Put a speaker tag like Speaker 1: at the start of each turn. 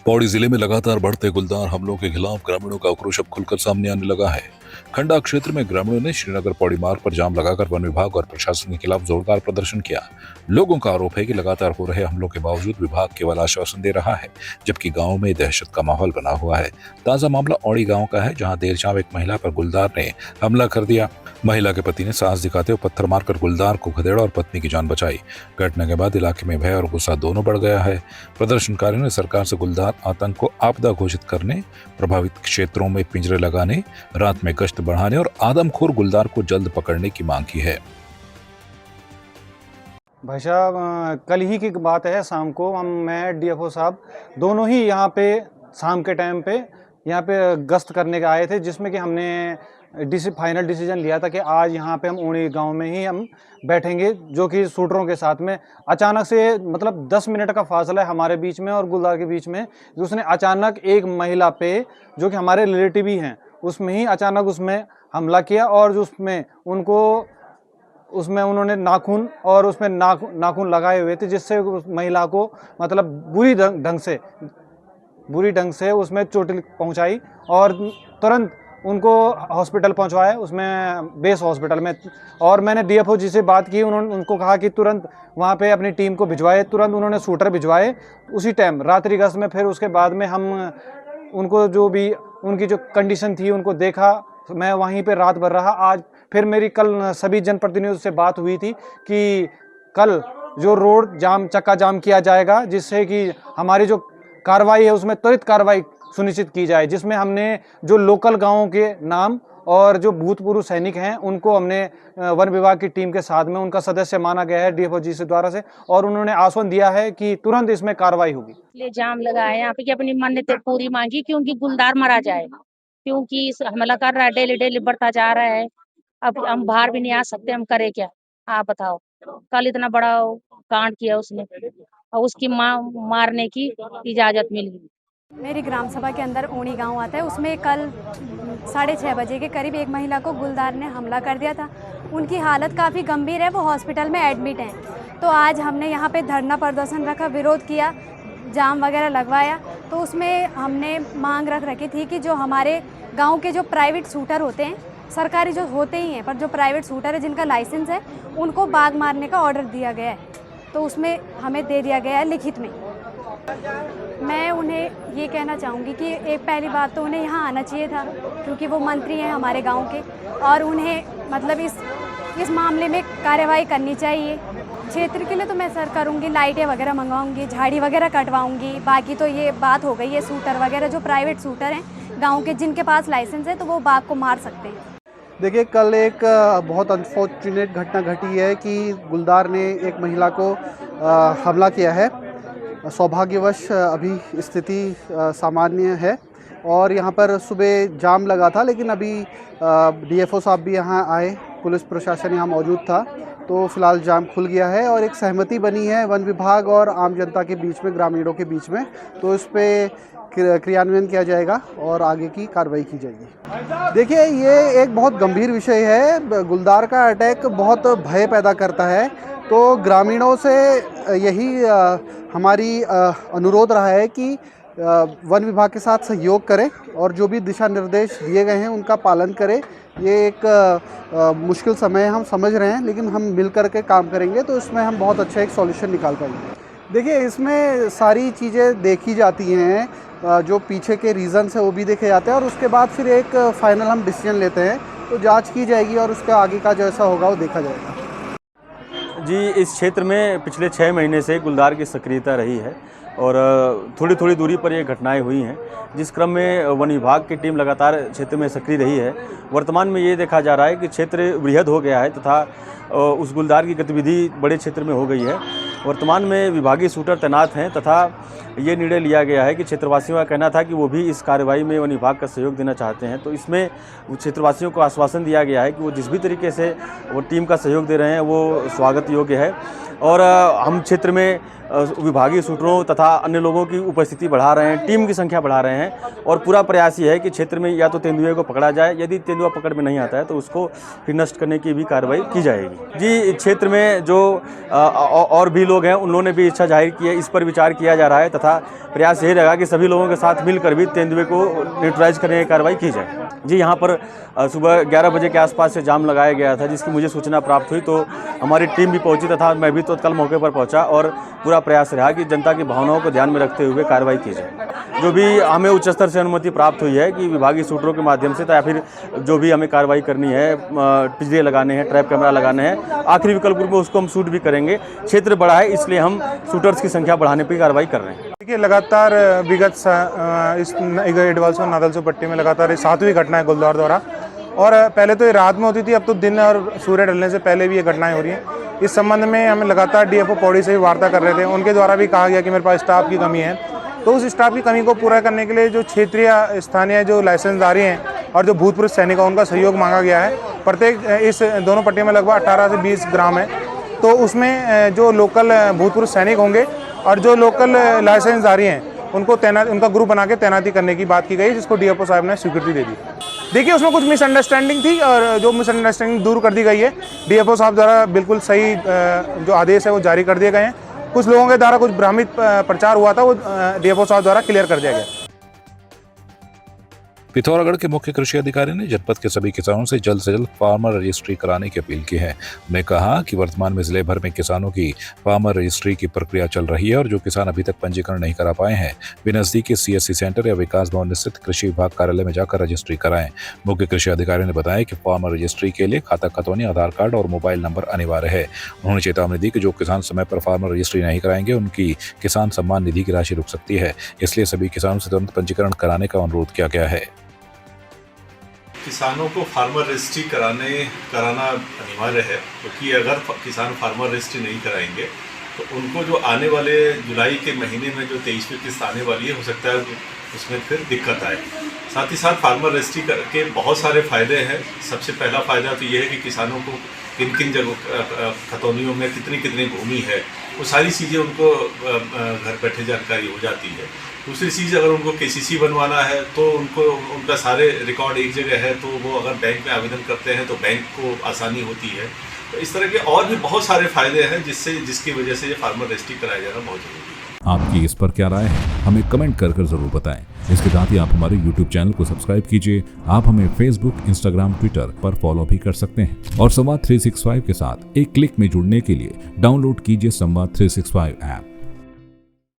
Speaker 1: पौड़ी जिले में लगातार बढ़ते गुलदार हमलों के खिलाफ ग्रामीणों का आक्रोश अब खुलकर सामने आने लगा है। खंडा क्षेत्र में ग्रामीणों ने श्रीनगर पौड़ी मार्ग पर जाम लगाकर वन विभाग और प्रशासन के खिलाफ जोरदार प्रदर्शन किया। लोगों का आरोप है कि लगातार हो रहे हमलों के बावजूद विभाग केवल आश्वासन दे रहा है, जबकि गाँव में दहशत का माहौल बना हुआ है। ताजा मामला औड़ी गाँव का है, जहाँ देर शाम एक महिला पर गुलदार ने हमला कर दिया। महिला के पति ने साहस दिखाते हुए पत्थर मारकर गुलदार को खदेड़ा और पत्नी की जान बचाई। घटना के बाद इलाके में भय और गुस्सा दोनों बढ़ गया है। प्रदर्शनकारियों ने सरकार से गुलदार आतंक को आपदा घोषित करने, प्रभावित क्षेत्रों में पिंजरे लगाने, रात में गश्त बढ़ाने और आदमखोर गुलदार को जल्द पकड़ने की मांग की है।
Speaker 2: भाई साहब, कल ही की बात है, शाम को मैं डीएफओ साहब दोनों ही यहाँ पे शाम के टाइम पे यहाँ पे गश्त करने के आए थे, जिसमें कि हमने फाइनल डिसीजन लिया था कि आज यहाँ पे हम ऊणी गांव में ही हम बैठेंगे, जो कि शूटरों के साथ में अचानक से मतलब 10 मिनट का फासला है हमारे बीच में और गुलदार के बीच में। उसने अचानक एक महिला पे, जो कि हमारे रिलेटिव ही हैं, उसमें ही अचानक उसमें हमला किया और जो उसमें उन्होंने नाखून और उसमें नाखून लगाए हुए थे, जिससे उस महिला को मतलब बुरी ढंग से उसमें चोट पहुंचाई और तुरंत उनको हॉस्पिटल पहुंचवाया, उसमें बेस हॉस्पिटल में। और मैंने डीएफओ जी से बात की, उन्होंने उनको कहा कि तुरंत वहां पे अपनी टीम को भिजवाए। तुरंत उन्होंने शूटर भिजवाए उसी टाइम रात्रि गश्त में। फिर उसके बाद में हम उनको जो भी उनकी जो कंडीशन थी उनको देखा। मैं वहीं पे रात भर रहा। आज फिर मेरी कल सभी जनप्रतिनिधियों से बात हुई थी कि कल जो रोड जाम चक्का जाम किया जाएगा, जिससे कि हमारी जो कार्रवाई है उसमें त्वरित कार्रवाई सुनिश्चित की जाए, जिसमें हमने जो लोकल गांवों के नाम और जो भूतपूर्व सैनिक हैं उनको हमने वन विभाग की टीम के साथ में उनका सदस्य माना गया है डीएफओ जी से द्वारा से, और उन्होंने आश्वासन दिया है कि तुरंत इसमें कार्रवाई होगी।
Speaker 3: इसलिए जाम लगा है यहाँ पे कि अपनी मन्नतें पूरी मांगी, क्योंकि गुलदार मारा जाए, क्योंकि इस हमला कर रहा है, डेली डेली बढ़ता जा रहा है। अब हम बाहर भी नहीं आ सकते, हम करें क्या? आप बताओ। कल इतना बड़ा कांड किया उसने और उसकी मारने की इजाजत मिल गई।
Speaker 4: मेरी ग्राम सभा के अंदर ऊणी गांव आता है, उसमें कल 6:30 बजे के करीब एक महिला को गुलदार ने हमला कर दिया था। उनकी हालत काफ़ी गंभीर है, वो हॉस्पिटल में एडमिट हैं। तो आज हमने यहाँ पे धरना प्रदर्शन रखा, विरोध किया, जाम वगैरह लगवाया। तो उसमें हमने मांग रख रखी थी कि जो हमारे गाँव के जो प्राइवेट शूटर होते हैं, सरकारी जो होते ही हैं, पर जो प्राइवेट शूटर है जिनका लाइसेंस है, उनको बाग मारने का ऑर्डर दिया गया है। तो उसमें हमें दे दिया गया है लिखित में। मैं उन्हें ये कहना चाहूँगी कि एक पहली बात तो उन्हें यहाँ आना चाहिए था, क्योंकि वो मंत्री हैं हमारे गांव के, और उन्हें मतलब इस मामले में कार्रवाई करनी चाहिए। क्षेत्र के लिए तो मैं सर करूँगी, लाइटें वगैरह मंगवाऊँगी, झाड़ी वगैरह कटवाऊँगी। बाकी तो ये बात हो गई है शूटर वगैरह, जो प्राइवेट शूटर हैं गाँव के, जिनके पास लाइसेंस है, तो वो बाघ को मार सकते हैं।
Speaker 5: देखिए, कल एक बहुत अनफॉर्चुनेट घटना घटी है कि गुलदार ने एक महिला को हमला किया है। सौभाग्यवश अभी स्थिति सामान्य है और यहाँ पर सुबह जाम लगा था, लेकिन अभी डीएफओ साहब भी यहाँ आए, पुलिस प्रशासन यहाँ मौजूद था, तो फिलहाल जाम खुल गया है और एक सहमति बनी है वन विभाग और आम जनता के बीच में, ग्रामीणों के बीच में। तो इस पर क्रियान्वयन किया जाएगा और आगे की कार्रवाई की जाएगी। देखिए, ये एक बहुत गंभीर विषय है। गुलदार का अटैक बहुत भय पैदा करता है, तो ग्रामीणों से यही हमारी अनुरोध रहा है कि वन विभाग के साथ सहयोग करें और जो भी दिशा निर्देश दिए गए हैं उनका पालन करें। ये एक मुश्किल समय है, हम समझ रहे हैं, लेकिन हम मिल कर के काम करेंगे तो इसमें हम बहुत अच्छा एक सॉल्यूशन निकाल पाएंगे। देखिए, इसमें सारी चीज़ें देखी जाती हैं, जो पीछे के रीज़न्स है वो भी देखे जाते हैं और उसके बाद फिर एक फ़ाइनल हम डिसीजन लेते हैं। तो जांच की जाएगी और उसके आगे का जैसा होगा वो देखा जाएगा।
Speaker 6: जी, इस क्षेत्र में पिछले 6 महीने से गुलदार की सक्रियता रही है और थोड़ी थोड़ी दूरी पर ये घटनाएं हुई हैं, जिस क्रम में वन विभाग की टीम लगातार क्षेत्र में सक्रिय रही है। वर्तमान में ये देखा जा रहा है कि क्षेत्र वृहद हो गया है तथा उस गुलदार की गतिविधि बड़े क्षेत्र में हो गई है। वर्तमान में विभागीय शूटर तैनात हैं तथा ये निर्णय लिया गया है कि क्षेत्रवासियों का कहना था कि वो भी इस कार्रवाई में वन विभाग का सहयोग देना चाहते हैं। तो इसमें क्षेत्रवासियों को आश्वासन दिया गया है कि वो जिस भी तरीके से वो टीम का सहयोग दे रहे हैं वो स्वागत योग्य है। और हम क्षेत्र में विभागीय शूटरों तथा अन्य लोगों की उपस्थिति बढ़ा रहे हैं, टीम की संख्या बढ़ा रहे हैं और पूरा प्रयास ये है कि क्षेत्र में या तो तेंदुए को पकड़ा जाए, यदि तेंदुआ पकड़ में नहीं आता है तो उसको फिर नष्ट करने की भी कार्रवाई की जाएगी। जी, क्षेत्र में जो और भी लोग हैं उन्होंने भी इच्छा जाहिर की है, इस पर विचार किया जा रहा है तथा प्रयास यही रहेगा कि सभी लोगों के साथ मिलकर भी तेंदुए को न्यूट्रलाइज करने की कार्रवाई की जाए। जी, यहाँ पर सुबह 11 बजे के आसपास से जाम लगाया गया था, जिसकी मुझे सूचना प्राप्त हुई तो हमारी टीम भी पहुंची तथा मैं भी तत्काल मौके पर पहुंचा और पूरा प्रयास रहा कि जनता की भावनाओं को ध्यान में रखते हुए कार्रवाई की जाए। जो भी हमें उच्च स्तर से अनुमति प्राप्त हुई है कि विभागीय सूत्रों के माध्यम से या फिर जो भी हमें कार्रवाई करनी है, पिंजरे लगाने हैं, ट्रैप कैमरा लगाने हैं, आखिरी विकल्प में उसको हम शूट भी करेंगे। क्षेत्र बड़ा है इसलिए हम शूटर्स की संख्या बढ़ाने पर कार्रवाई कर रहे हैं।
Speaker 7: देखिए, लगातार विगत इस एडवाल्सो नादलसो पट्टी में लगातार 7वीं घटना है गुलदार द्वारा, और पहले तो ये रात में होती थी, अब तो दिन और सूर्य ढलने से पहले भी ये घटनाएं हो रही हैं। इस संबंध में हम लगातार डीएफओ पौड़ी से भी वार्ता कर रहे थे, उनके द्वारा भी कहा गया कि मेरे पास स्टाफ की कमी है, तो उस स्टाफ की कमी को पूरा करने के लिए जो क्षेत्रीय स्थानीय जो लाइसेंसदारी हैं और जो भूतपूर्व सैनिक हैं उनका सहयोग मांगा गया है। प्रत्येक इस दोनों पट्टी में लगभग 18 से 20 ग्राम है, तो उसमें जो लोकल भूतपूर्व सैनिक होंगे और जो लोकल लाइसेंसदारी हैं उनको उनका ग्रुप बना के तैनाती करने की बात की गई, जिसको डीएफओ साहब ने स्वीकृति दे दी। देखिए, उसमें कुछ मिसअंडरस्टैंडिंग थी और जो मिसअंडरस्टैंडिंग दूर कर दी गई है। डीएफओ साहब द्वारा बिल्कुल सही जो आदेश है वो जारी कर दिए गए हैं। कुछ लोगों के द्वारा कुछ भ्रमित प्रचार हुआ था, वो डीएफओ साहब द्वारा क्लियर कर दिया गया।
Speaker 1: पिथौरागढ़ के मुख्य कृषि अधिकारी ने जनपद के सभी किसानों से जल्द फार्मर रजिस्ट्री कराने की अपील की है। उन्होंने कहा कि वर्तमान में जिले भर में किसानों की फार्मर रजिस्ट्री की प्रक्रिया चल रही है और जो किसान अभी तक पंजीकरण नहीं करा पाए हैं वे नजदीकी सीएससी सेंटर या विकास भवन स्थित कृषि विभाग कार्यालय में जाकर रजिस्ट्री कराएं। मुख्य कृषि अधिकारी ने बताया कि फार्मर रजिस्ट्री के लिए खाता खतौनी, आधार कार्ड और मोबाइल नंबर अनिवार्य है। उन्होंने चेतावनी दी कि जो किसान समय पर फार्मर रजिस्ट्री नहीं कराएंगे उनकी किसान सम्मान निधि की राशि रुक सकती है, इसलिए सभी किसानों से तुरंत पंजीकरण कराने का अनुरोध किया गया है।
Speaker 8: किसानों को फार्मर रजिस्ट्री कराना अनिवार्य है, क्योंकि अगर किसान फार्मर रजिस्ट्री नहीं कराएंगे तो उनको जो आने वाले जुलाई के महीने में जो 23वीं किस्त आने वाली है, हो सकता है उसमें फिर दिक्कत आए। साथ ही साथ फार्मर रजिस्ट्री के बहुत सारे फ़ायदे हैं। सबसे पहला फ़ायदा तो ये है कि किसानों को किन किन जगह खतौनियों में कितनी भूमि है वो सारी चीज़ें उनको घर बैठे जानकारी हो जाती है। दूसरी चीज़, अगर उनको केसीसी बनवाना है तो उनको उनका सारे रिकॉर्ड एक जगह है, तो वो अगर बैंक में आवेदन करते हैं तो बैंक को आसानी होती है। तो इस तरह के और भी बहुत सारे फ़ायदे हैं जिसकी वजह से ये फार्मर रजिस्ट्री कराया जाना बहुत ज़रूरी है।
Speaker 1: आपकी इस पर क्या राय है, हमें कमेंट कर जरूर बताएं। इसके साथ ही आप हमारे YouTube चैनल को सब्सक्राइब कीजिए। आप हमें Facebook, Instagram, Twitter पर फॉलो भी कर सकते हैं और संवाद 365 के साथ एक क्लिक में जुड़ने के लिए डाउनलोड कीजिए संवाद 365 ऐप।